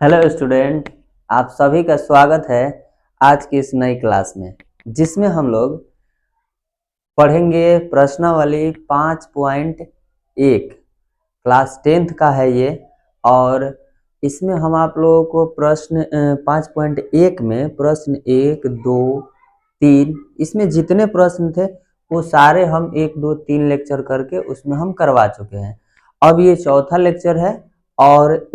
Hello student, आप सभी का स्वागत है आज की इस नई क्लास में, जिसमें हम लोग पढ़ेंगे प्रश्नावली 5.1। क्लास 10th का है ये। और इसमें हम आप लोगों को प्रश्न 5.1 में प्रश्न 1, 2, 3 इसमें जितने प्रश्न थे वो सारे हम 1, 2, 3 लेक्चर करके उसमें हम करवा चुके हैं। अब ये चौथा लेक्चर है और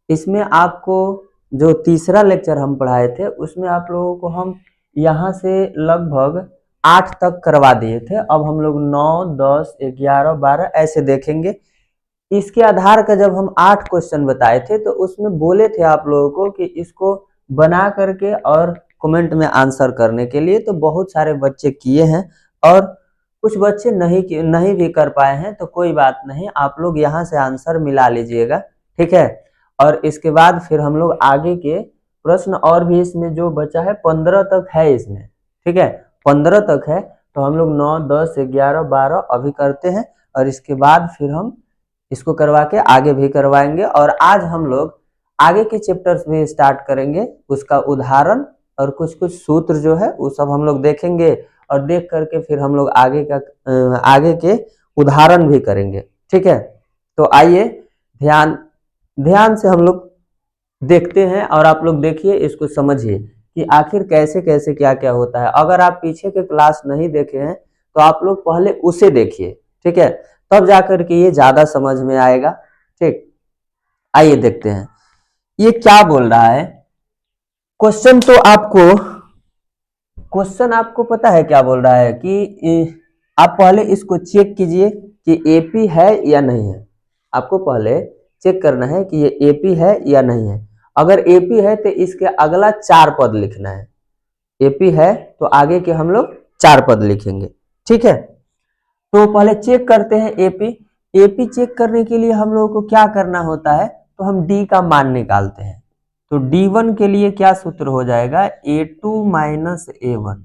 इसमें आपको जो तीसरा लेक्चर हम पढ़ाए थे उसमें आप लोगों को हम यहाँ से लगभग 8 तक करवा दिए थे। अब हम लोग 9, 10, 11, 12 ऐसे देखेंगे। इसके आधार का जब हम 8 क्वेश्चन बताए थे तो उसमें बोले थे आप लोगों को कि इसको बना करके और कमेंट में आंसर करने के लिए, तो बहुत सारे बच्चे किए हैं और कुछ बच्चे नहीं भी कर पाए हैं, तो कोई बात नहीं, आप लोग यहाँ से आंसर मिला लीजिएगा, ठीक है। और इसके बाद फिर हम लोग आगे के प्रश्न और भी इसमें जो बचा है 15 तक है इसमें, ठीक है, 15 तक है। तो हम लोग 9, 10, 11, 12 अभी करते हैं और इसके बाद फिर हम इसको करवा के आगे भी करवाएंगे। और आज हम लोग आगे के चैप्टर्स भी स्टार्ट करेंगे, उसका उदाहरण और कुछ कुछ सूत्र जो है वो सब हम लोग देखेंगे और देख करके फिर हम लोग आगे के उदाहरण भी करेंगे, ठीक है। तो आइए ध्यान से हम लोग देखते हैं और आप लोग देखिए, इसको समझिए कि आखिर कैसे कैसे क्या क्या होता है। अगर आप पीछे के क्लास नहीं देखे हैं तो आप लोग पहले उसे देखिए, ठीक है, तब जाकर के ये ज्यादा समझ में आएगा, ठीक। आइए देखते हैं ये क्या बोल रहा है। क्वेश्चन आपको पता है क्या बोल रहा है कि आप पहले इसको चेक कीजिए कि एपी है या नहीं है। आपको पहले चेक करना है कि ये एपी है या नहीं है। अगर एपी है तो इसके अगला 4 पद लिखना है। एपी है तो आगे के हम लोग 4 पद लिखेंगे, ठीक है। तो पहले चेक करते हैं एपी। एपी चेक करने के लिए हम लोगों को क्या करना होता है, तो हम डी का मान निकालते हैं। तो D1 के लिए क्या सूत्र हो जाएगा, A2 माइनस A1।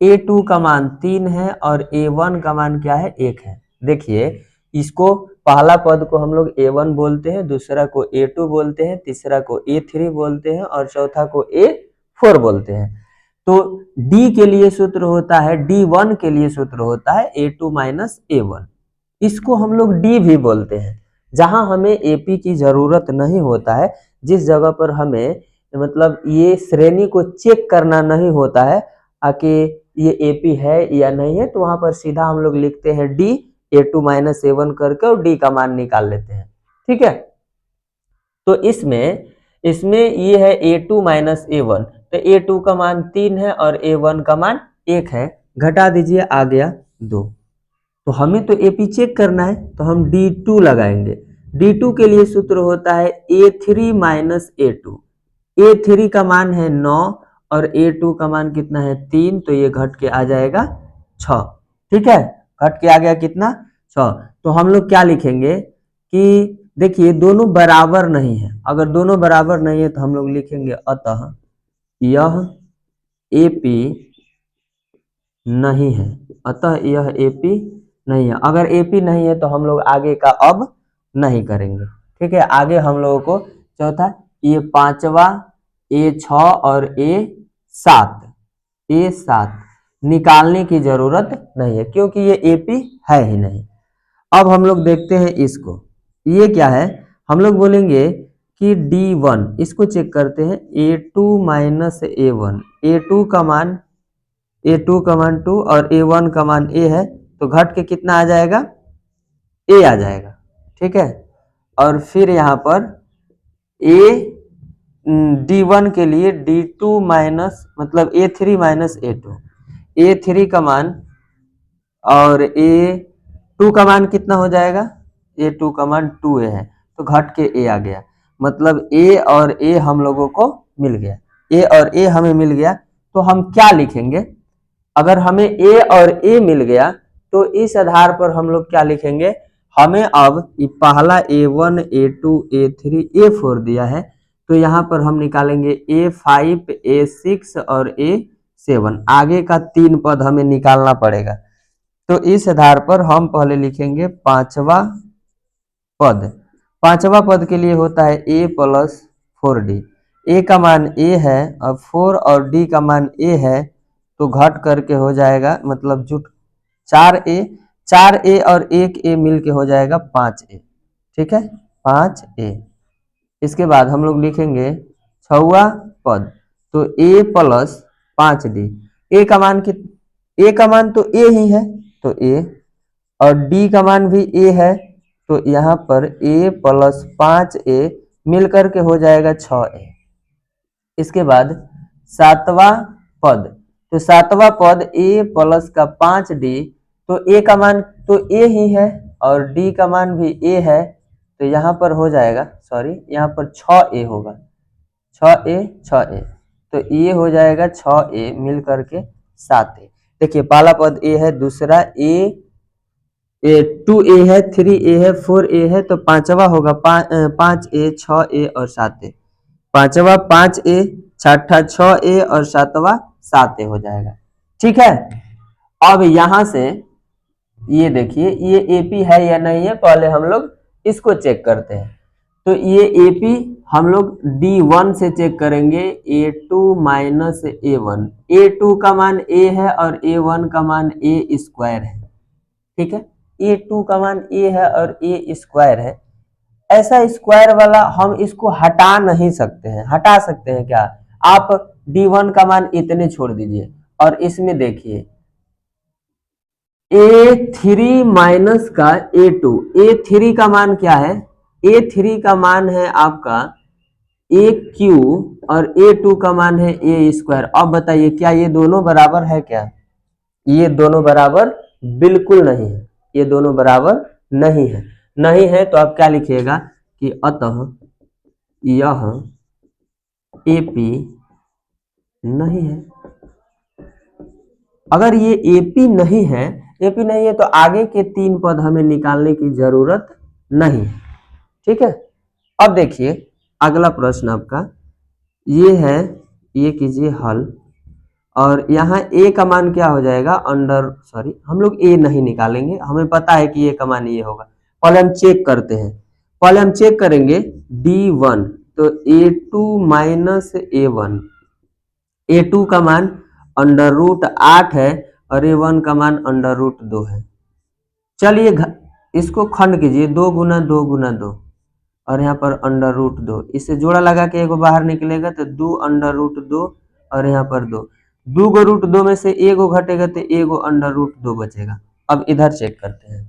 A2 का मान 3 है और A1 का मान क्या है, 1 है। देखिए, इसको पहला पद को हम लोग A1 बोलते हैं, दूसरा को A2 बोलते हैं, तीसरा को A3 बोलते हैं और चौथा को A4 बोलते हैं। तो D के लिए सूत्र होता है, D1 के लिए सूत्र होता है A2 माइनस A1। इसको हम लोग D भी बोलते हैं। जहां हमें AP की जरूरत नहीं होता है, जिस जगह पर हमें मतलब ये श्रेणी को चेक करना नहीं होता है कि ये AP है या नहीं है, तो वहां पर सीधा हम लोग लिखते हैं D, A2 माइनस A1 करके और D का मान निकाल लेते हैं, ठीक है। तो इसमें ये है A2 माइनस A1, तो A2 का मान 3 है और A1 का मान 1 है। घटा दीजिए, आ गया 2। तो हमें तो AP चेक करना है तो हम D2 लगाएंगे। D2 के लिए सूत्र होता है A3 माइनस A2। A3 का मान है 9 और A2 का मान कितना है, 3, तो ये घट के आ जाएगा 6, ठीक है। घट के आ गया कितना, 6। तो हम लोग क्या लिखेंगे कि देखिए दोनों बराबर नहीं है। अगर दोनों बराबर नहीं है तो हम लोग लिखेंगे अतः यह AP नहीं है। अतः यह AP नहीं है। अगर AP नहीं है तो हम लोग आगे का अब नहीं करेंगे, ठीक है। आगे हम लोगों को चौथा ये 5वां A6 और A7 निकालने की जरूरत नहीं है क्योंकि ये AP है ही नहीं। अब हम लोग देखते हैं इसको, ये क्या है, हम लोग बोलेंगे कि D1, इसको चेक करते हैं। A2 माइनस A1, A2 का मान 2 और A1 का मान A है, तो घट के कितना आ जाएगा, A आ जाएगा, ठीक है। और फिर यहाँ पर D1 के लिए D2 माइनस मतलब A3 माइनस A2, A3 का मान और A2 का मान कितना हो जाएगा, A2 का मान 2A है, तो घट के A आ गया। मतलब A और A हम लोगों को मिल गया। A और A हमें मिल गया, तो हम क्या लिखेंगे, अगर हमें A और A मिल गया तो इस आधार पर हम लोग क्या लिखेंगे, हमें अब पहला A1, A2, A3, A4 दिया है, तो यहाँ पर हम निकालेंगे A5, A6 और A7। आगे का 3 पद हमें निकालना पड़ेगा, तो इस आधार पर हम पहले लिखेंगे 5वां पद। 5वां पद के लिए होता है A प्लस 4d। a का मान a है और 4 और d का मान a है, तो घट करके हो जाएगा, मतलब जुट 4a, 4a और 1a मिल के हो जाएगा 5a। ठीक है, 5a। इसके बाद हम लोग लिखेंगे छवा पद, तो a प्लस 5d। a का मान a का मान तो a ही है, तो a, और d का मान भी a है, तो यहाँ पर a प्लस 5a मिल करके हो जाएगा 6a। इसके बाद सातवां पद, तो सातवां पद a प्लस का 5d, तो a का मान तो a ही है और d का मान भी a है, तो यहाँ पर हो जाएगा, सॉरी यहाँ पर 6a होगा, 6a 6a, तो ये हो जाएगा 6a मिल करके 7a। देखिए पहला पद a है, दूसरा a 2a है, 3a है, 4a है, तो पांचवा होगा 5a 6a और 7a। पांचवा 5a, छठा 6a और सातवा 7a हो जाएगा। ठीक है, अब यहां से ये देखिए ये एपी है या नहीं है, पहले हम लोग इसको चेक करते हैं। तो ये एपी हम लोग D1 से चेक करेंगे, A2 माइनस A1। A2 का मान A है और A1 का मान A स्क्वायर है। ठीक है, A2 का मान A है और A स्क्वायर है। ऐसा स्क्वायर वाला हम इसको हटा नहीं सकते हैं। हटा सकते हैं क्या? आप D1 का मान इतने छोड़ दीजिए और इसमें देखिए A3 माइनस का A2, A3 का मान क्या है? A3 का मान है आपका AQ और A2 का मान है A स्क्वायर। अब बताइए क्या ये दोनों बराबर है क्या? ये दोनों बराबर बिल्कुल नहीं है, ये दोनों बराबर नहीं है। नहीं है तो आप क्या लिखिएगा कि अतः यह AP नहीं है। अगर ये AP नहीं है, AP नहीं है तो आगे के 3 पद हमें निकालने की जरूरत नहीं है। ठीक है, अब देखिए अगला प्रश्न आपका ये है, ये कीजिए हल, और यहाँ a का मान क्या हो जाएगा, अंडर, सॉरी हम लोग a नहीं निकालेंगे, हमें पता है कि a का मान ये होगा। पहले हम चेक करते हैं, पहले हम चेक करेंगे D1, तो A2 माइनस A1, A2 का मान अंडर रूट 8 है और A1 का मान अंडर रूट 2 है। चलिए इसको खंड कीजिए, 2 गुना 2 गुना 2 और यहाँ पर अंडर रूट 2, इससे जोड़ा लगा के एगो बाहर निकलेगा तो 2 अंडर रूट 2 और यहाँ पर 2, 2 गो रूट 2 में से एगो घटेगा तो एगो अंडर रूट 2 बचेगा। अब इधर चेक करते हैं।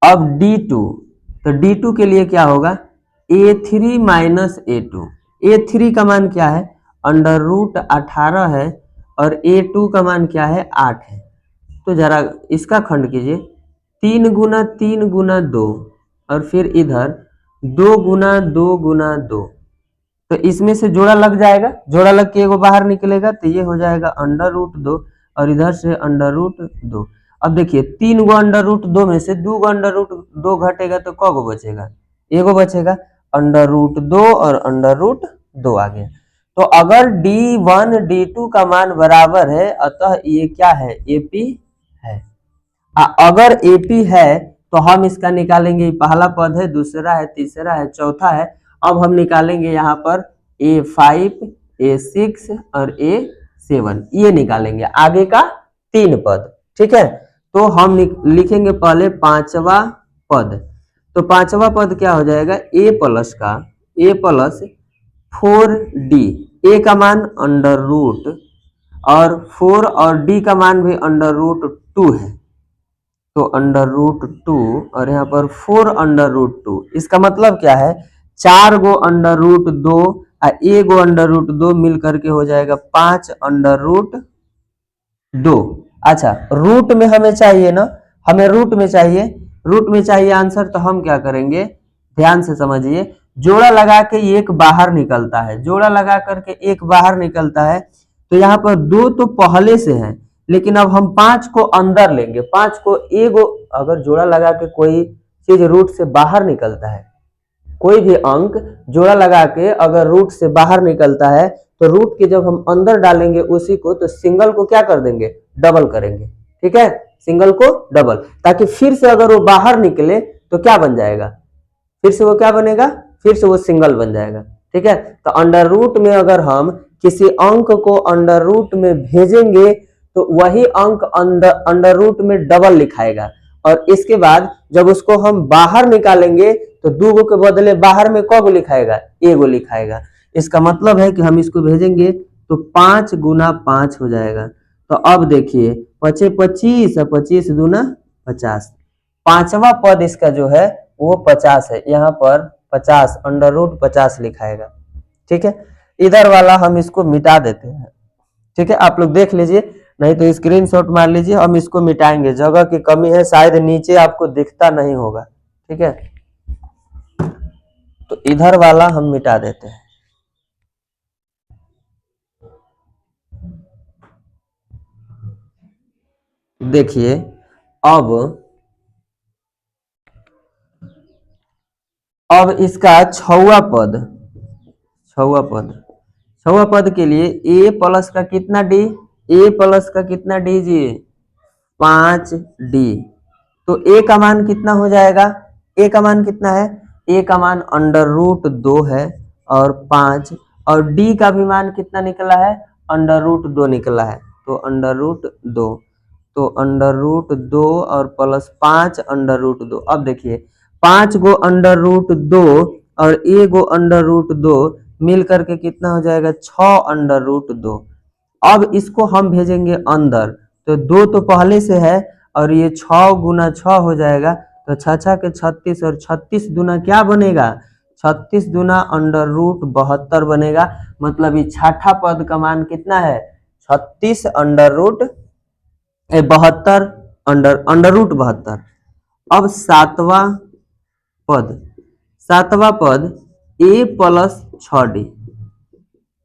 अब D2, तो D2 के लिए क्या होगा, A3 माइनस A2। A3 का मान क्या है, अंडर रूट 18 है और A2 का मान क्या है, 8 है। तो जरा इसका खंड कीजिए, 3 गुना 3 गुना 2 और फिर इधर 2 गुना 2 गुना 2, तो इसमें से जोड़ा लग जाएगा, जोड़ा लग के एगो बाहर निकलेगा तो ये हो जाएगा अंडर रूट 2 और इधर से अंडर रूट 2। अब देखिए 3 गो अंडर रूट 2 में से 2 गो अंडर रूट 2 घटेगा तो क गो बचेगा, एगो बचेगा, अंडर रूट 2 और अंडर रूट 2 आ गया। तो अगर D1 D2 का मान बराबर है, अतः ये क्या है, AP है। अगर AP है तो हम इसका निकालेंगे, पहला पद है, दूसरा है, तीसरा है, चौथा है। अब हम निकालेंगे यहाँ पर A5 A6 और A7, ये निकालेंगे आगे का 3 पद। ठीक है, तो हम लिखेंगे पहले पांचवा पद, तो पांचवा पद क्या हो जाएगा, A प्लस का A प्लस 4D, A का मान अंडर रूट और 4 और D का मान भी अंडर रूट 2 है, तो अंडर रूट 2 और यहाँ पर 4 अंडर रूट 2। इसका मतलब क्या है, 4 गो अंडर रूट 2 और 1 गो अंडर रूट 2 मिल करके हो जाएगा 5 अंडर रूट 2। अच्छा, रूट में हमें चाहिए ना, हमें रूट में चाहिए, रूट में चाहिए आंसर, तो हम क्या करेंगे, ध्यान से समझिए, जोड़ा लगा के एक बाहर निकलता है, जोड़ा लगा करके एक बाहर निकलता है, तो यहाँ पर 2 तो पहले से है, लेकिन अब हम 5 को अंदर लेंगे, 5 को एगो, अगर जोड़ा लगा के कोई चीज रूट से बाहर निकलता है, कोई भी अंक जोड़ा लगा के अगर रूट से बाहर निकलता है, तो रूट के जब हम अंदर डालेंगे उसी को, तो सिंगल को क्या कर देंगे, डबल करेंगे। ठीक है, सिंगल को डबल, ताकि फिर से अगर वो बाहर निकले तो क्या बन जाएगा, फिर से वो क्या बनेगा, फिर से वो सिंगल बन जाएगा। ठीक है, तो अंडर रूट में अगर हम किसी अंक को अंडर रूट में भेजेंगे तो वही अंक अंडर रूट में डबल लिखाएगा, और इसके बाद जब उसको हम बाहर निकालेंगे तो 2 के बदले बाहर में कौन लिखाएगा, 1 लिखाएगा। इसका मतलब है कि हम इसको भेजेंगे तो 5 गुना 5 हो जाएगा। तो अब देखिए 5 25 और 25 दूना 50, पांचवा पद इसका जो है वो 50 है, यहाँ पर 50 अंडर रूट 50 लिखाएगा। ठीक है, इधर वाला हम इसको मिटा देते हैं। ठीक है, आप लोग देख लीजिए, नहीं तो स्क्रीनशॉट मार लीजिए, हम इसको मिटाएंगे, जगह की कमी है, शायद नीचे आपको दिखता नहीं होगा। ठीक है, तो इधर वाला हम मिटा देते हैं। देखिए अब इसका छवा पद के लिए a प्लस का कितना डी, a प्लस का कितना डी जी, 5d। तो a का मान कितना हो जाएगा, a का मान कितना है, a का मान अंडर रूट 2 है और 5, और d का भी मान कितना निकला है, अंडर रूट 2 निकला है। तो अंडर रूट 2, तो अंडर रूट 2 और प्लस 5 अंडर रूट 2। अब देखिए 5 गो अंडर रूट 2 और 1 गो अंडर रूट 2 मिल करके कितना हो जाएगा, 6 अंडर रूट 2। अब इसको हम भेजेंगे अंदर, तो 2 तो पहले से है और ये 6 गुना 6 हो जाएगा, तो 6 के 36 और 36 दूना क्या बनेगा, 36 दूना अंडर रूट 72 बनेगा। मतलब ये छठा पद का मान कितना है, 36 अंडर रूट 72 अंडर रूट 72। अब सातवां पद a प्लस 6d,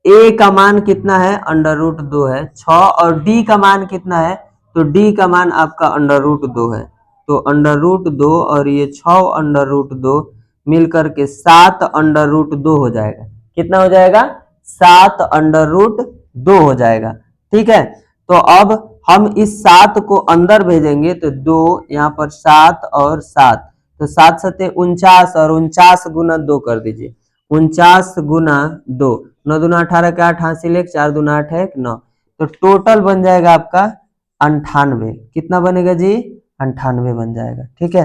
a का मान कितना है, अंडर रूट 2 है, 6, और d का मान कितना है, तो d का मान आपका अंडर रूट 2 है। तो अंडर रूट 2 और ये 6 अंडर रूट 2 मिलकर के 7 अंडर रूट 2 हो जाएगा। कितना हो जाएगा, 7 अंडर रूट 2 हो जाएगा। ठीक है, तो अब हम इस 7 को अंदर भेजेंगे तो 2, यहाँ पर 7 और 7, तो 7 सते 49, और 49 गुना 2 कर दीजिए, 49 गुना 2, 9 दूना 18 के 88 लेख, 4 दूना 8 है 9, तो टोटल बन जाएगा आपका 98। कितना बनेगा जी, 98 बन जाएगा। ठीक है,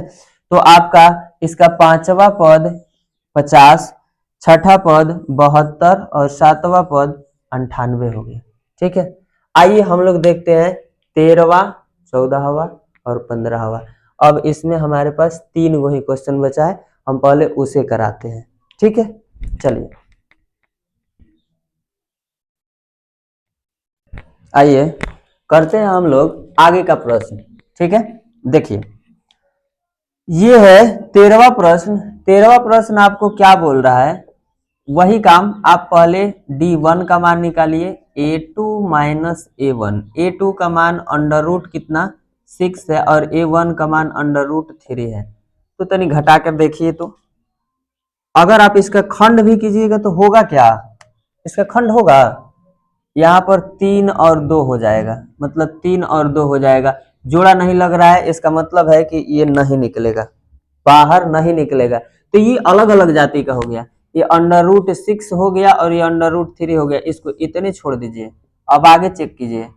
तो आपका इसका पांचवा पद 50, छठा पद 72 और सातवां पद 98 हो गया। ठीक है, आइए हम लोग देखते हैं 13वां, 14वां और 15वां। अब इसमें हमारे पास 3 वही क्वेश्चन बचा है, हम पहले उसे कराते हैं। ठीक है, चलिए आइए करते हैं हम लोग आगे का प्रश्न। ठीक है, देखिए ये है 13वां प्रश्न। 13वां प्रश्न आपको क्या बोल रहा है, वही काम आप पहले d1 का मान निकालिए, a2 माइनस a1, a2 का मान अंडर रूट कितना 6 है और a1 का मान अंडर रूट 3 है। तो तनी घटा कर देखिए, तो अगर आप इसका खंड भी कीजिएगा तो होगा क्या, इसका खंड होगा, यहाँ पर 3 और 2 हो जाएगा, मतलब 3 और 2 हो जाएगा। जोड़ा नहीं लग रहा है, इसका मतलब है कि ये नहीं निकलेगा, बाहर नहीं निकलेगा। तो ये अलग अलग जाति का हो गया, ये अंडर रूट 6 हो गया और ये अंडर रूट 3 हो गया, इसको इतने छोड़ दीजिए। अब आगे चेक कीजिए,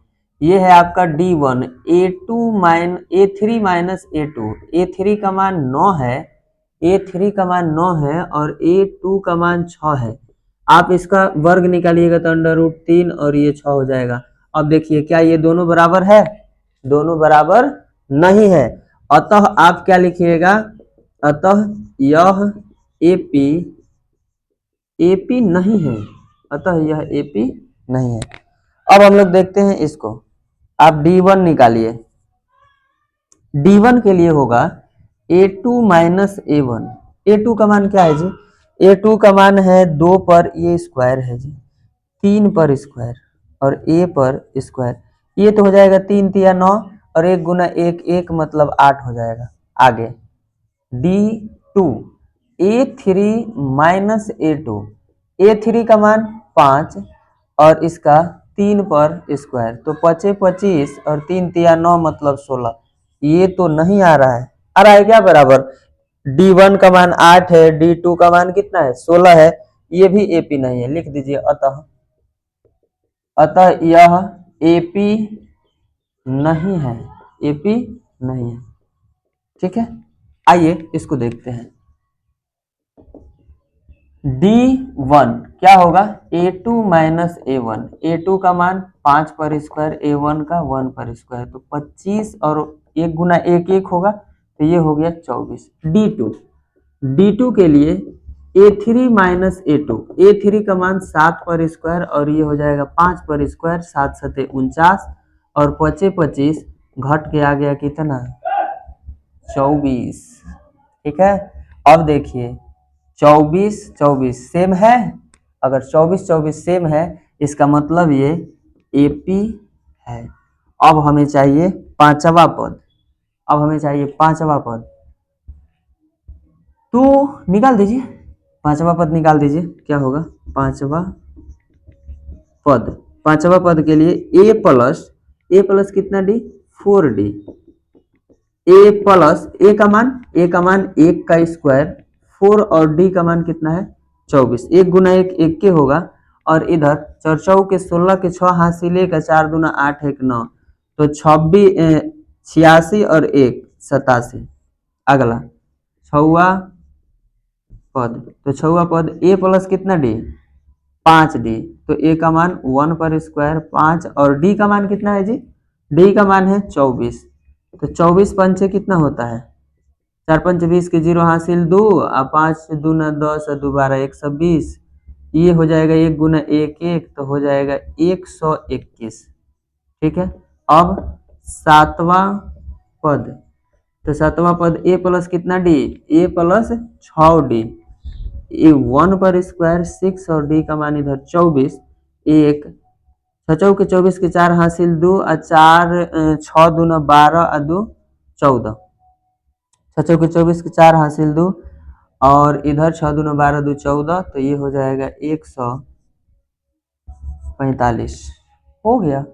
ये है आपका d1, a3 minus a2, a3 का मान 9 है, a3 का मान 9 है और a2 का मान 6 है। आप इसका वर्ग निकालिएगा तो अंडर रूट 3 और ये 6 हो जाएगा। अब देखिए क्या ये दोनों बराबर है, दोनों बराबर नहीं है, अतः आप क्या लिखिएगा, अतः यह AP नहीं है, अतः यह AP नहीं है। अब हम लोग देखते हैं इसको, आप d1 निकालिए, d1 के लिए होगा a2 माइनस a1, a2 का मान क्या है जी, a2 का मान है 2 पर ये स्क्वायर है जी, 3 पर स्क्वायर और a पर स्क्वायर, ये तो हो जाएगा 3 तिया 9 और 1 गुना 1 1 मतलब 8 हो जाएगा। आगे d2, a3 minus a2, a3 का मान 5 और इसका 3 पर स्क्वायर, तो 5 25 और 3 तिया 9 मतलब 16, ये तो नहीं आ रहा है, आ रहा है क्या बराबर, D1 का मान 8 है, D2 का मान कितना है 16 है, ये भी AP नहीं है, लिख दीजिए अतः यह AP नहीं है, AP नहीं है। ठीक है, आइए इसको देखते हैं। D1 क्या होगा, A2 माइनस A1, A2 का मान 5 पर स्क्वायर, A1 का 1 पर स्क्वायर, तो 25 और 1 गुना 1 1 होगा, तो ये हो गया 24। D2 के लिए A3 माइनस A2, A3 का मान 7 पर स्क्वायर और ये हो जाएगा 5 पर स्क्वायर, 7 सते 49 और 25 25 घट के आ गया कितना 24। ठीक है, अब देखिए 24 24 सेम है, अगर 24 24 सेम है इसका मतलब ये AP है। अब हमें चाहिए पांचवा पद, तो निकाल दीजिए, पांचवा पद निकाल दीजिए, क्या होगा पांचवा पद के लिए A प्लस कितना D 4D, A plus A का मान 1 का स्क्वायर, 4 और D का मान कितना है 24, 1 गुना 1 1 के होगा, और इधर 4 चौ के 16 के 6 हासिल का 4 दूना 8 1 9, तो 26 86 और 1 87। अगला छवा पद, तो छवा पद A प्लस कितना D 5D, तो A का मान 1 पर स्क्वायर 5 और D का मान कितना है जी, D का मान है 24, तो 24 पंचे कितना होता है 4 पंच 20 के 0 हासिल 2 और 5 दूना 10 और 2 12 120, ये हो जाएगा 1 गुना 1 1, तो हो जाएगा 121। ठीक है, अब सातवां पद, तो सातवां पद A प्लस कितना D, A प्लस 6D, ये 1 पर स्क्वायर 6 और D का मान इधर 24, 1 छौ के 24 के 4 हासिल 2 और 4 6 दूना 12 और 2 14, छौ के 24 के 4 हासिल 2 और इधर 6 दूना 12 2 14, तो ये हो जाएगा 145 हो गया।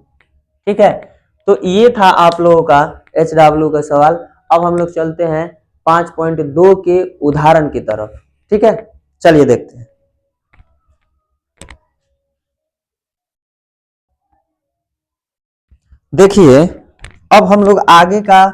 ठीक है, तो ये था आप लोगों का HW का सवाल। अब हम लोग चलते हैं 5.2 के उदाहरण की तरफ। ठीक है, चलिए देखते हैं। देखिए अब हम लोग आगे का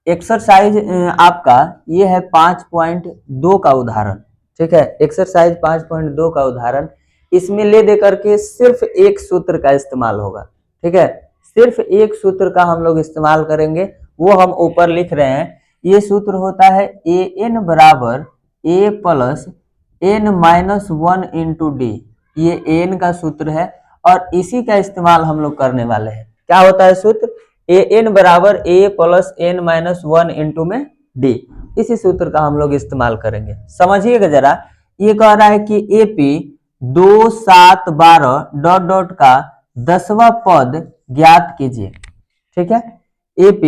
एक्सरसाइज आपका ये है 5.2 का उदाहरण। ठीक है, एक्सरसाइज 5.2 का उदाहरण, इसमें ले दे करके सिर्फ एक सूत्र का इस्तेमाल होगा। ठीक है, सिर्फ एक सूत्र का हम लोग इस्तेमाल करेंगे, वो हम ऊपर लिख रहे हैं। ये सूत्र होता है AN बराबर A plus N minus 1 into D, ये AN का सूत्र है और इसी का इस्तेमाल हम लोग करने वाले हैं। क्या होता है सूत्र, AN बराबर A plus N minus 1 into में D, इसी सूत्र का हम लोग इस्तेमाल करेंगे। समझिएगा जरा, ये कह रहा है कि AP 2 7 12 डॉट डॉट का 10वां पद ज्ञात कीजिए। ठीक है, AP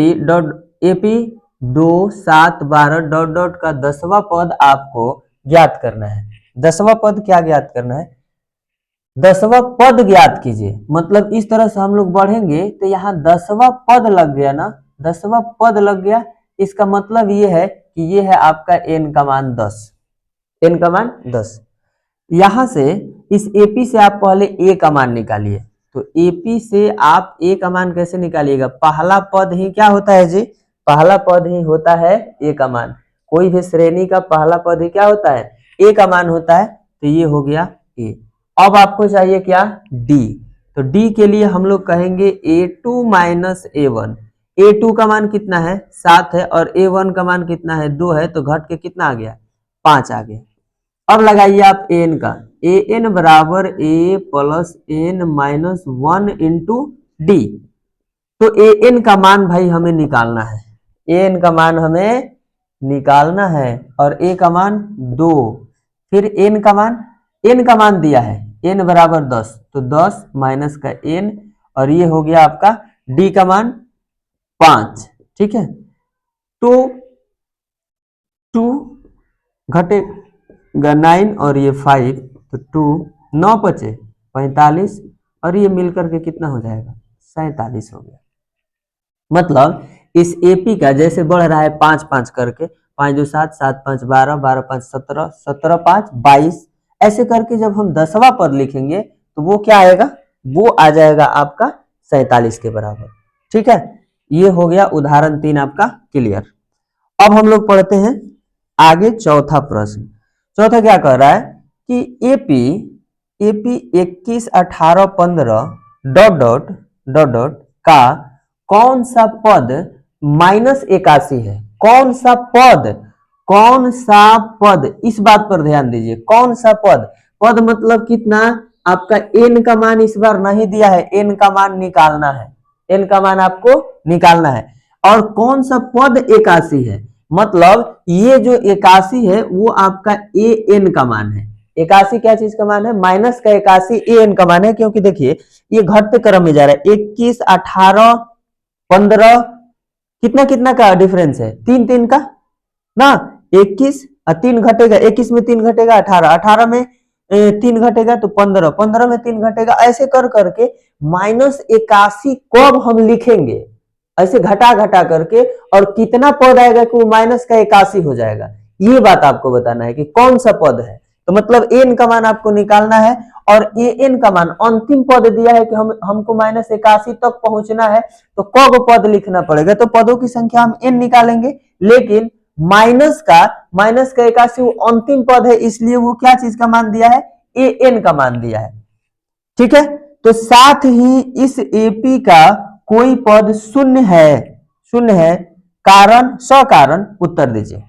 2 7 12 डॉट डॉट का 10वां पद आपको ज्ञात करना है। 10वां पद क्या ज्ञात करना है, 10वां पद ज्ञात कीजिए, मतलब इस तरह से हम लोग बढ़ेंगे तो यहाँ 10वां पद लग गया ना, 10वां पद लग गया, इसका मतलब ये है कि ये है आपका n का मान 10, n का मान 10। यहां से इस AP से आप पहले A का मान निकालिए, तो AP से आप A का मान कैसे निकालिएगा, पहला पद ही क्या होता है जी, पहला पद ही होता है A का मान, कोई भी श्रेणी का पहला पद ही क्या होता है A का मान होता है, तो ये हो गया A। अब आपको चाहिए क्या D, तो D के लिए हम लोग कहेंगे A2 माइनस A1, A2 का मान कितना है 7 है और A1 का मान कितना है 2 है, तो घट के कितना आ गया 5 आ गया। अब लगाइए आप AN का, AN बराबर A plus N minus 1 into D, तो AN का मान भाई हमें निकालना है, AN का मान हमें निकालना है और A का मान 2, फिर N का मान दिया है N बराबर 10, तो 10 माइनस का N और ये हो गया आपका D का मान 5। ठीक है, तो 2 घटेगा 9 और ये 5, तो 2 9 बचे 45 और ये मिलकर के कितना हो जाएगा 47 हो गया। मतलब इस AP का जैसे बढ़ रहा है 5 5 करके, 5 2 7, 7 5 12, 12 5 17, 17 5 22, ऐसे करके जब हम 10वां पद लिखेंगे तो वो क्या आएगा, वो आ जाएगा आपका 47 के बराबर। ठीक है, ये हो गया उदाहरण 3 आपका क्लियर। अब हम लोग पढ़ते हैं आगे चौथा प्रश्न। चौथा क्या कह रहा है कि AP 21 18 15 dot dot dot dot का कौन सा पद -81 है। कौन सा पद, कौन सा पद, इस बात पर ध्यान दीजिए, कौन सा पद, पद मतलब कितना, आपका n का मान इस बार नहीं दिया है, n का मान निकालना है, n का मान आपको निकालना है। और कौन सा पद 81 है, मतलब ये जो 81 है वो आपका an का मान है। 81 क्या चीज का मान है, माइनस का 81 an का मान है, क्योंकि देखिए ये घटते क्रम में जा रहा है। 21 18 15 कितना कितना का डिफरेंस है, 3 3 का ना, 21 3 घटेगा, 21 में 3 घटेगा 18, 18 में 3 घटेगा तो 15, 15 में 3 घटेगा, ऐसे कर करके -81 कब हम लिखेंगे, ऐसे घटा घटा करके, और कितना पद आएगा कि वो माइनस का 81 हो जाएगा, ये बात आपको बताना है कि कौन सा पद है। तो मतलब n का मान आपको निकालना है, और an का मान अंतिम पद दिया है कि हमको -81 तक पहुंचना है, तो कब पद लिखना पड़ेगा, तो पदों की संख्या हम n निकालेंगे, लेकिन माइनस का 81 वो अंतिम पद है, इसलिए वो क्या चीज का मान दिया है, an का मान दिया है। ठीक है, तो साथ ही इस एपी का कोई पद शून्य है, कारण सकारण उत्तर दीजिए।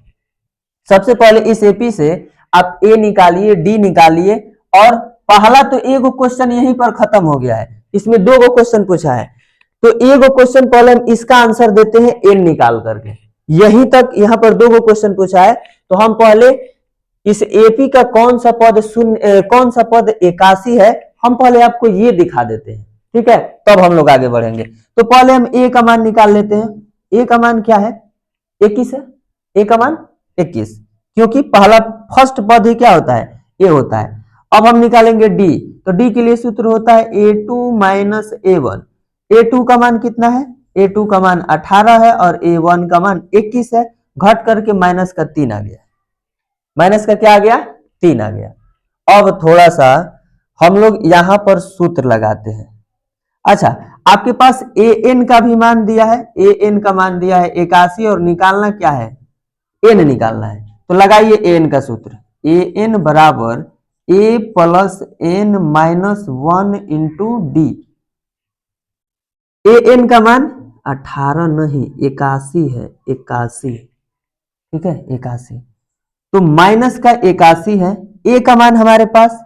सबसे पहले इस एपी से आप ए निकालिए, डी निकालिए, और पहला तो एगो क्वेश्चन यहीं पर खत्म हो गया है, इसमें 2 गो क्वेश्चन पूछा है, तो एगो क्वेश्चन पहले हम इसका आंसर देते हैं एन निकाल करके, यहीं तक यहाँ पर 2 गो क्वेश्चन पूछा है, तो हम पहले इस एपी का कौन सा पद शून्य, कौन सा पद 81 है, हम पहले आपको ये दिखा देते हैं। ठीक है, तब हम लोग आगे बढ़ेंगे। तो पहले हम ए का मान निकाल लेते हैं। ए का मान क्या है, 21 है, ए का मान 21, क्योंकि पहला फर्स्ट पद ही क्या होता है, ए होता है। अब हम निकालेंगे डी, तो डी के लिए सूत्र होता है a2 माइनस a1। a2 का मान कितना है, a2 का मान 18 है, और a1 का मान 21 है, घट करके माइनस का 3 आ गया, माइनस का क्या आ गया, 3 आ गया। अब थोड़ा सा हम लोग यहां पर सूत्र लगाते हैं। अच्छा, आपके पास an का भी मान दिया है, an का मान दिया है 81, और निकालना क्या है, n निकालना है, तो लगाइए an का सूत्र, an बराबर a plus n minus 1 into D. an का मान 18 नहीं 81 है, 81, ठीक है 81, तो माइनस का 81 है, a का मान हमारे पास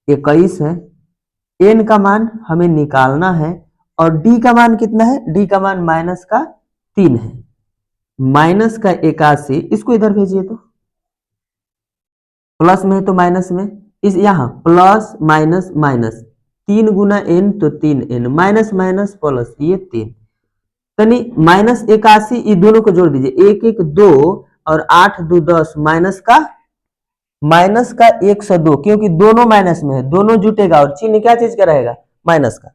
21 है, n का मान हमें निकालना है, और d का मान कितना है, d का मान माइनस का 3 है, माइनस का 81, इसको इधर भेजिए, तो प्लस में है तो माइनस में, इस यहां प्लस माइनस माइनस, 3 गुना n तो 3n, माइनस माइनस प्लस, ये 3, तनी -81, ये दोनों को जोड़ दीजिए, 1 1 2 और 8 2 10, माइनस का 102, क्योंकि दोनों माइनस में है, दोनों जुटेगा, और चिन्ह क्या चीज का रहेगा, माइनस का।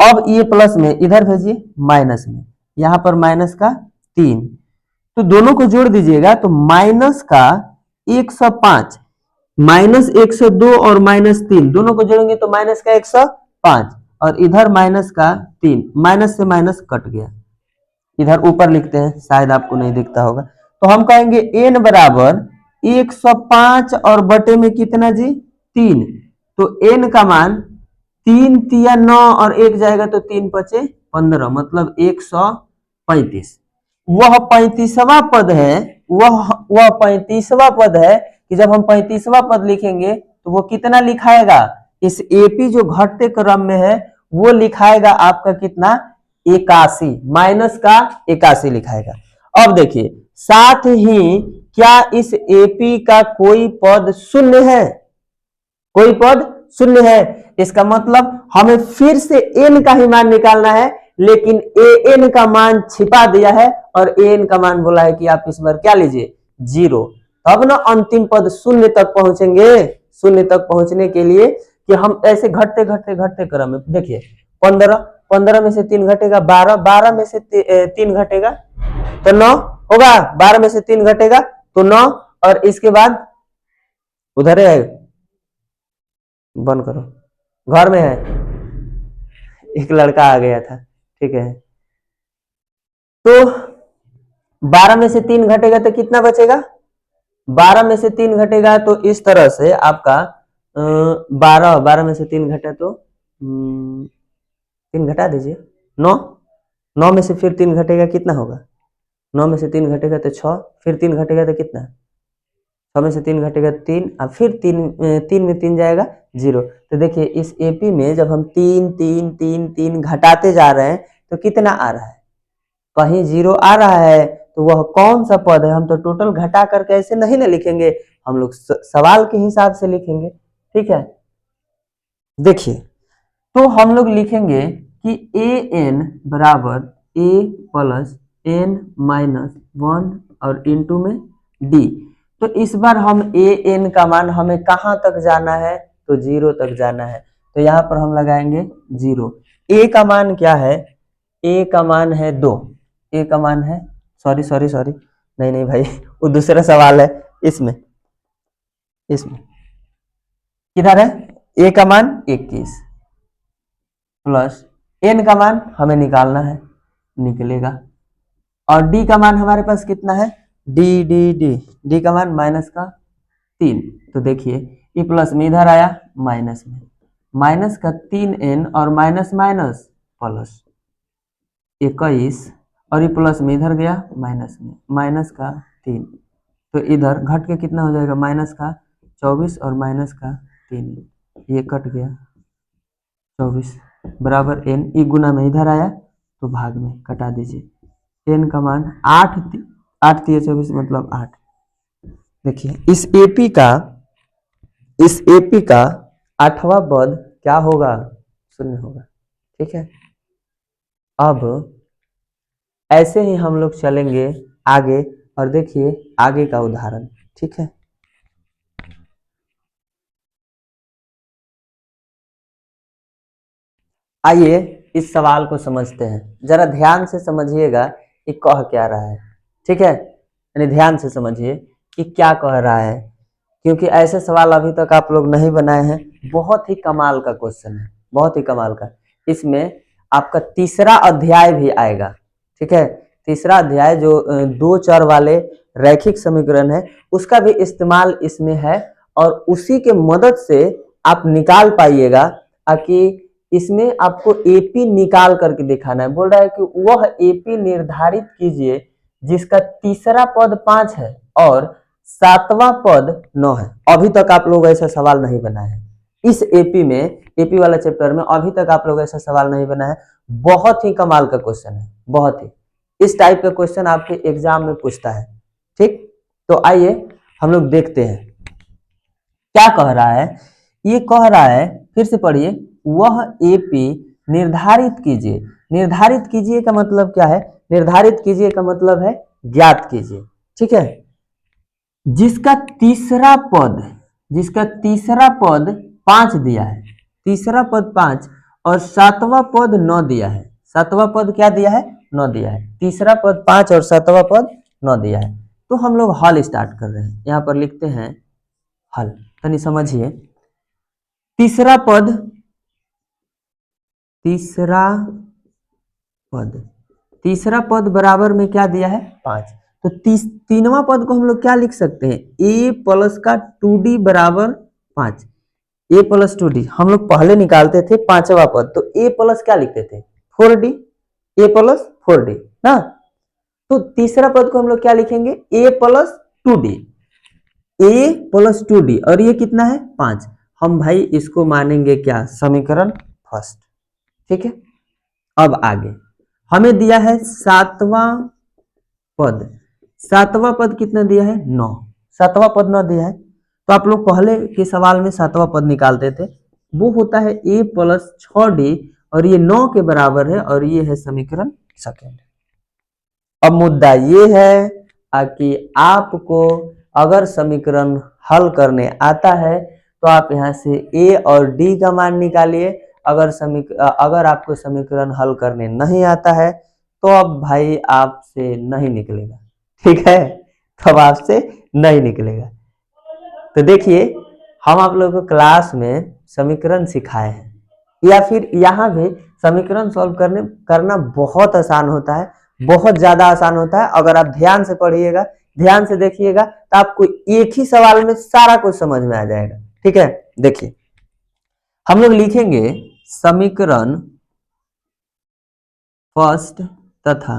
अब ये प्लस में इधर भेजिए माइनस में, यहां पर माइनस का 3, तो दोनों को जोड़ दीजिएगा, तो माइनस का 105, माइनस 102 और -3 दोनों को जोड़ेंगे तो माइनस का 105, और इधर माइनस का 3, माइनस से माइनस कट गया, इधर ऊपर लिखते हैं, शायद आपको नहीं दिखता होगा, तो हम कहेंगे n बराबर 105 और बटे में कितना जी, 3, तो n का मान 3 तिया 9 और 1 जाएगा तो 3 पचे 15, मतलब 135। वह 35वां पद है, वह 35वां पद है कि जब हम 35वां पद लिखेंगे तो वो कितना लिखाएगा, इस एपी जो घटते क्रम में है वो लिखाएगा आपका कितना, 81, माइनस का 81 लिखाएगा। अब देखिए, साथ ही क्या इस एपी का कोई पद शून्य है, कोई पद शून्य है, इसका मतलब हमें फिर से n का ही मान निकालना है, लेकिन an का मान छिपा दिया है, और an का मान बोला है कि आप इस बार क्या लीजिए, 0, तब ना अंतिम पद शून्य तक पहुंचेंगे। शून्य तक पहुंचने के लिए कि हम ऐसे घटते घटते घटते क्रम में, देखिए 15 में से 3 घटेगा 12, 12 में से 3 घटेगा तो 9, होगा, 12 में से 3 घटेगा तो 9, और इसके बाद उधर है, बंद करो, घर में है, एक लड़का आ गया था, ठीक है। तो 12 में से 3 घटेगा तो कितना बचेगा, 12 में से 3 घटेगा तो इस तरह से आपका 12 में से 3 घटा तो 3 घटा दीजिए, 9, 9 में से फिर 3 घटेगा कितना होगा, 9 में से 3 घटेगा तो 6, फिर 3 घटेगा तो कितना, 6 में से 3 घटेगा 3, अब फिर 3 में 3 जाएगा 0। तो देखिए इस एपी में जब हम 3 3 3 3 घटाते जा रहे हैं तो कितना आ रहा है, कहीं 0 आ रहा है, तो वह कौन सा पद है, हम तो टोटल घटा करके ऐसे नहीं ना लिखेंगे, हम लोग सवाल के हिसाब से लिखेंगे, ठीक है। देखिए तो हम लोग लिखेंगे कि ए एन बराबर ए प्लस एन माइनस 1 और इंटू में डी। तो इस बार हम ए एन का मान हमें कहाँ तक जाना है, तो 0 तक जाना है, तो यहाँ पर हम लगाएंगे 0। ए का मान क्या है, ए का मान है 2, ए का मान है, सॉरी सॉरी सॉरी, नहीं नहीं भाई वो दूसरा सवाल है, इसमें इसमें किधर है, ए का मान 21 प्लस एन का मान हमें निकालना है, निकलेगा, और डी का मान हमारे पास कितना है, डी डी डी डी का मान माइनस का 3। तो देखिए ये प्लस में इधर आया, माइनस में, माइनस का 3n और माइनस माइनस प्लस 21, और ये प्लस में इधर गया माइनस में, माइनस का 3, तो इधर घट के कितना हो जाएगा, माइनस का 24 और माइनस का 3, ये कट गया 24 बराबर n, ये गुना में इधर आया तो भाग में कटा दीजिए, n का मान 8 8 3 24 मतलब 8। देखिए इस एपी का 8वां पद क्या होगा, 0 होगा, ठीक है। अब ऐसे ही हम लोग चलेंगे आगे, और देखिए आगे का उदाहरण, ठीक है। आइए इस सवाल को समझते हैं, जरा ध्यान से समझिएगा कि कह क्या रहा है, ठीक है, यानी ध्यान से समझिए कि क्या कह रहा है, क्योंकि ऐसे सवाल अभी तक आप लोग नहीं बनाए हैं। बहुत ही कमाल का क्वेश्चन है, बहुत ही कमाल का, इसमें आपका तीसरा अध्याय भी आएगा, ठीक है। तीसरा अध्याय जो 2 चर वाले रैखिक समीकरण है उसका भी इस्तेमाल इसमें है, और उसी के मदद से आप निकाल पाइएगा कि इसमें आपको एपी निकाल करके दिखाना है। बोल रहा है कि वह एपी निर्धारित कीजिए जिसका तीसरा पद 5 है और 7वां पद 9 है। अभी तक आप लोग ऐसा सवाल नहीं बनाए हैं इस एपी में, एपी वाला चैप्टर में अभी तक आप लोग ऐसा सवाल नहीं बना है। बहुत ही कमाल का क्वेश्चन है, बहुत ही, इस टाइप का क्वेश्चन आपके एग्जाम में पूछता है, ठीक। तो आइए हम लोग देखते हैं क्या कह रहा है। ये कह रहा है, फिर से पढ़िए, वह एपी निर्धारित कीजिए। निर्धारित कीजिए का मतलब क्या है, निर्धारित कीजिए का मतलब है ज्ञात कीजिए, ठीक है, जिसका तीसरा पद 5 दिया है, तीसरा पद 5 और 7वां पद 9 दिया है। 7वां पद क्या दिया है, 9 दिया है, तीसरा पद 5 और 7वां पद 9 दिया है। तो हम लोग हल स्टार्ट कर रहे हैं, यहां पर लिखते हैं हल, तनी समझिए। तीसरा पद बराबर में क्या दिया है, 5। तो तीनवा पद को हम लोग क्या लिख सकते हैं, a प्लस का 2d बराबर 5, a प्लस 2d हम लोग पहले निकालते थे 5वां पद, तो a प्लस क्या लिखते थे, 4d, a प्लस 4d ना। तो तीसरा पद को हम लोग क्या लिखेंगे, a plus 2d, a plus 2d, और ये कितना है 5। हम भाई इसको मानेंगे क्या, समीकरण फर्स्ट, ठीक है। अब आगे हमें दिया है 7वां पद कितना दिया है, 9, 7वां पद 9 दिया है। तो आप लोग पहले के सवाल में 7वां पद निकालते थे, वो होता है a प्लस 6d, और ये 9 के बराबर है, और ये है समीकरण सेकेंड। अब मुद्दा ये है कि आपको अगर समीकरण हल करने आता है तो आप यहाँ से a और d का मान निकालिए। अगर आपको समीकरण हल करने नहीं आता है तो अब भाई आपसे नहीं निकलेगा, ठीक है, तब आपसे नहीं निकलेगा। तो देखिए, हम आप लोगों को क्लास में समीकरण सिखाए हैं, या फिर यहाँ भी समीकरण सॉल्व करना बहुत आसान होता है, बहुत ज्यादा आसान होता है। अगर आप ध्यान से पढ़िएगा, ध्यान से देखिएगा, तो आपको एक ही सवाल में सारा कुछ समझ में आ जाएगा। ठीक है, देखिए हम लोग लिखेंगे समीकरण फर्स्ट तथा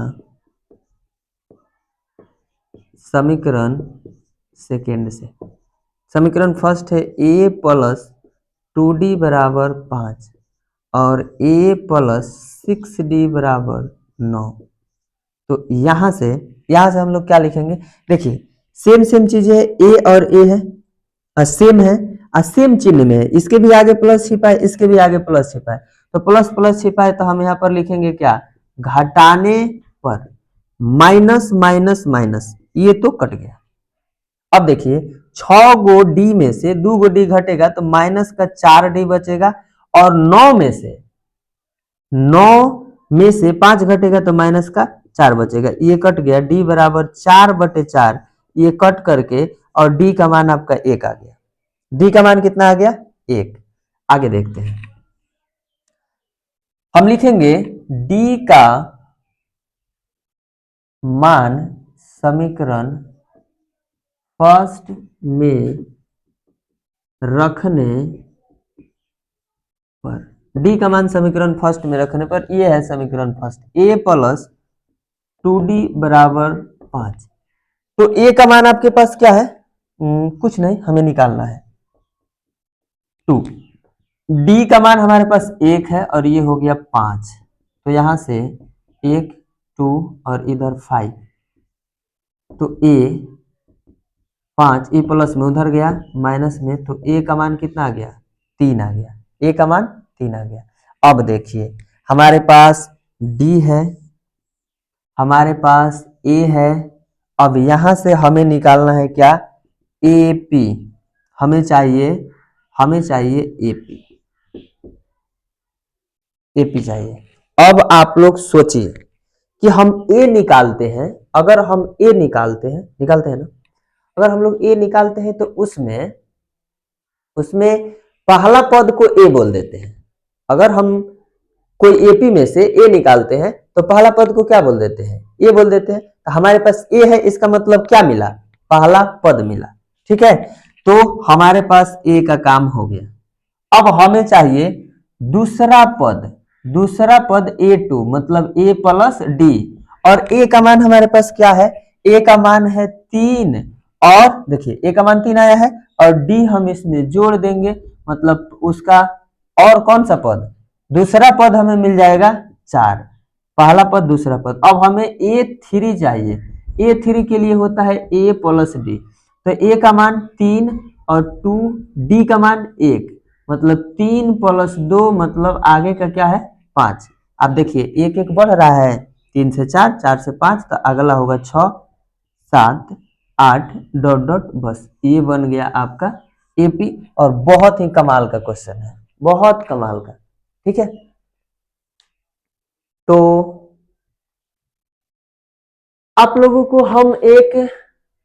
समीकरण सेकेंड से। समीकरण फर्स्ट है a प्लस 2d बराबर 5 और a प्लस 6d बराबर 9। तो यहां से हम लोग क्या लिखेंगे, देखिए सेम सेम चीज है, a और a है, सेम है, सेम चिन्ह में है, इसके भी आगे प्लस छिपा है, इसके भी आगे प्लस छिपा है, तो प्लस प्लस छिपा है, तो हम यहाँ पर लिखेंगे क्या, घटाने पर माइनस माइनस माइनस, ये तो कट गया। अब देखिए 6 गो डी में से 2 गो डी घटेगा तो माइनस का 4 डी बचेगा, और 9 में से 5 घटेगा तो माइनस का 4 बचेगा, ये कट गया, डी बराबर 4/4, ये कट करके, और डी का मान आपका 1 आ गया। डी का मान कितना आ गया, 1। आगे देखते हैं, हम लिखेंगे डी का मान समीकरण फर्स्ट में रखने पर, डी का मान समीकरण फर्स्ट में रखने पर, ये है समीकरण फर्स्ट, a प्लस 2d बराबर 5। तो a का मान आपके पास क्या है, कुछ नहीं, हमें निकालना है 2। d का मान हमारे पास 1 है और ये हो गया 5, तो यहां से 1 2 और इधर 5, तो a 5, ए प्लस में उधर गया माइनस में, तो a का मान कितना आ गया, 3 आ गया, a का मान 3 आ गया। अब देखिए हमारे पास d है, हमारे पास a है, अब यहां से हमें निकालना है क्या, AP, हमें चाहिए AP चाहिए। अब आप लोग सोचिए कि हम a निकालते हैं, अगर हम a निकालते हैं ना, अगर हम लोग a निकालते हैं तो उसमें पहला पद को a बोल देते हैं। अगर हम कोई AP में से a निकालते हैं तो पहला पद को क्या बोल देते हैं, a बोल देते हैं। तो हमारे पास a है, इसका मतलब क्या मिला, पहला पद मिला। ठीक है, तो हमारे पास a का काम हो गया। अब हमें चाहिए दूसरा पद A2, मतलब a प्लस डी, और a का मान हमारे पास क्या है, a का मान है 3, और देखिए a का मान 3 आया है, और d हम इसमें जोड़ देंगे, मतलब उसका और कौन सा पद, दूसरा पद हमें मिल जाएगा 4, पहला पद दूसरा पद। अब हमें A3 चाहिए, A3 के लिए होता है a प्लस डी, तो a का मान 3 और 2, d का मान 1, मतलब 3 + 2, मतलब आगे का क्या है 5। आप देखिए एक एक बढ़ रहा है, 3 से 4, 4 से 5, तो अगला होगा 6 7 8 डॉट डॉट, बस ये बन गया आपका AP। और बहुत ही कमाल का क्वेश्चन है, बहुत कमाल का। ठीक है, तो आप लोगों को हम एक,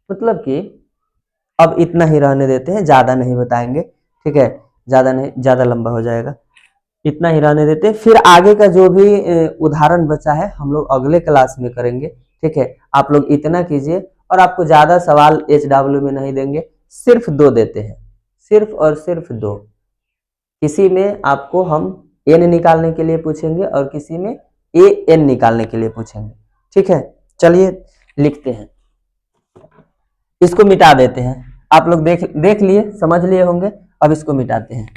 मतलब कि अब इतना ही रहने देते हैं, ज्यादा नहीं बताएंगे। ठीक है, ज्यादा नहीं, ज्यादा लंबा हो जाएगा, इतना ही रहने देते हैं। फिर आगे का जो भी उदाहरण बचा है हम लोग अगले क्लास में करेंगे। ठीक है, आप लोग इतना कीजिए, और आपको ज्यादा सवाल HW में नहीं देंगे, सिर्फ 2 देते हैं, सिर्फ और सिर्फ 2। किसी में आपको हम n निकालने के लिए पूछेंगे और किसी में AN निकालने के लिए पूछेंगे। ठीक है, चलिए लिखते हैं, इसको मिटा देते हैं। आप लोग देख लिए, समझ लिए होंगे, अब इसको मिटाते हैं।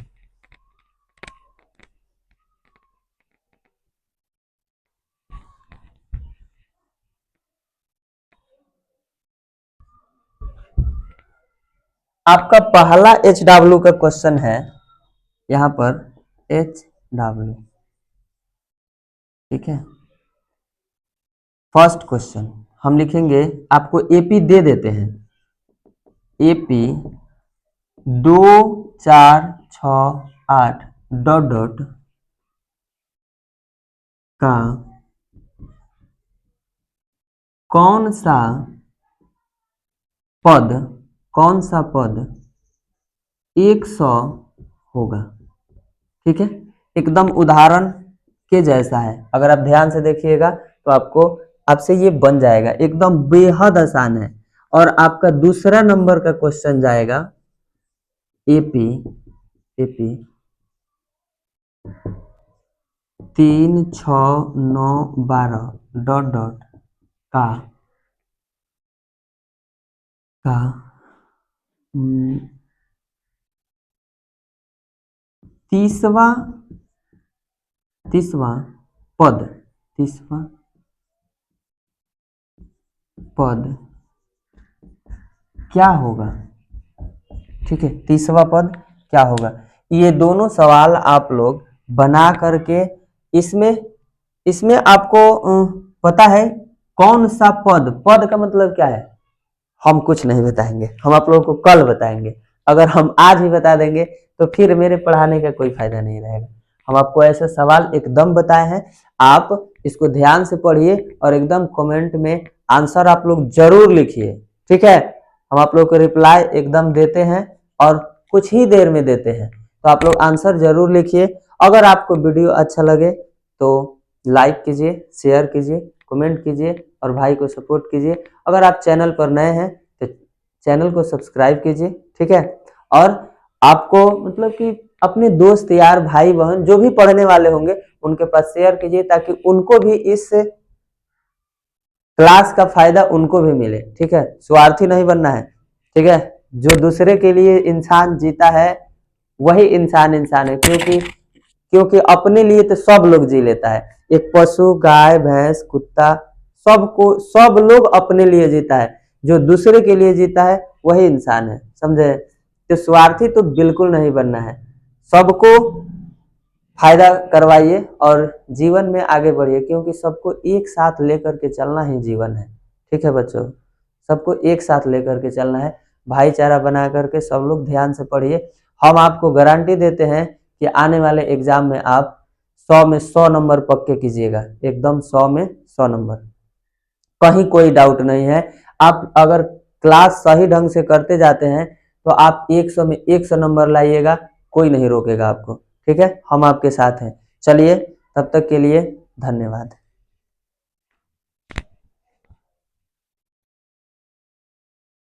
आपका पहला HW का क्वेश्चन है, यहां पर HW। ठीक है, फर्स्ट क्वेश्चन हम लिखेंगे, आपको AP दे देते हैं, AP 2 4 6 8 डॉट डॉट का कौन सा पद, कौन सा पद 100 होगा। ठीक है, एकदम उदाहरण के जैसा है। अगर आप ध्यान से देखिएगा तो आपसे ये बन जाएगा, एकदम बेहद आसान है। और आपका दूसरा नंबर का क्वेश्चन जाएगा एपी 3 6 9 12 डॉट डॉट का 30वां पद क्या होगा। ठीक है, 30वां पद क्या होगा। ये दोनों सवाल आप लोग बना करके इसमें आपको पता है कौन सा पद का मतलब क्या है। हम कुछ नहीं बताएंगे, हम आप लोगों को कल बताएंगे। अगर हम आज ही बता देंगे तो फिर मेरे पढ़ाने का कोई फायदा नहीं रहेगा। हम आपको ऐसे सवाल एकदम बताए हैं, आप इसको ध्यान से पढ़िए और एकदम कमेंट में आंसर आप लोग जरूर लिखिए। ठीक है, हम आप लोग को रिप्लाई एकदम देते हैं और कुछ ही देर में देते हैं, तो आप लोग आंसर जरूर लिखिए। अगर आपको वीडियो अच्छा लगे तो लाइक कीजिए, शेयर कीजिए, कमेंट कीजिए और भाई को सपोर्ट कीजिए। अगर आप चैनल पर नए हैं तो चैनल को सब्सक्राइब कीजिए। ठीक है, और आपको मतलब कि अपने दोस्त यार भाई बहन जो भी पढ़ने वाले होंगे उनके पास शेयर कीजिए, ताकि उनको भी इस क्लास का फायदा उनको भी मिले। ठीक है, स्वार्थी नहीं बनना है। ठीक है, जो दूसरे के लिए इंसान जीता है वही इंसान है, क्योंकि अपने लिए तो सब लोग जी लेता है। एक पशु, गाय, भैंस, कुत्ता, सब लोग अपने लिए जीता है। जो दूसरे के लिए जीता है वही इंसान है, समझे। तो स्वार्थी तो बिल्कुल नहीं बनना है, सबको फायदा करवाइए और जीवन में आगे बढ़िए, क्योंकि सबको एक साथ लेकर के चलना ही जीवन है। ठीक है बच्चों, सबको एक साथ लेकर के चलना है, भाईचारा बना करके सब लोग ध्यान से पढ़िए। हम आपको गारंटी देते हैं कि आने वाले एग्जाम में आप 100 में 100 नंबर पक्के कीजिएगा, एकदम 100 में 100 नंबर, कहीं कोई डाउट नहीं है। आप अगर क्लास सही ढंग से करते जाते हैं तो आप 100 में 100 नंबर लाइएगा, कोई नहीं रोकेगा आपको। ठीक है, हम आपके साथ हैं। चलिए, तब तक के लिए धन्यवाद।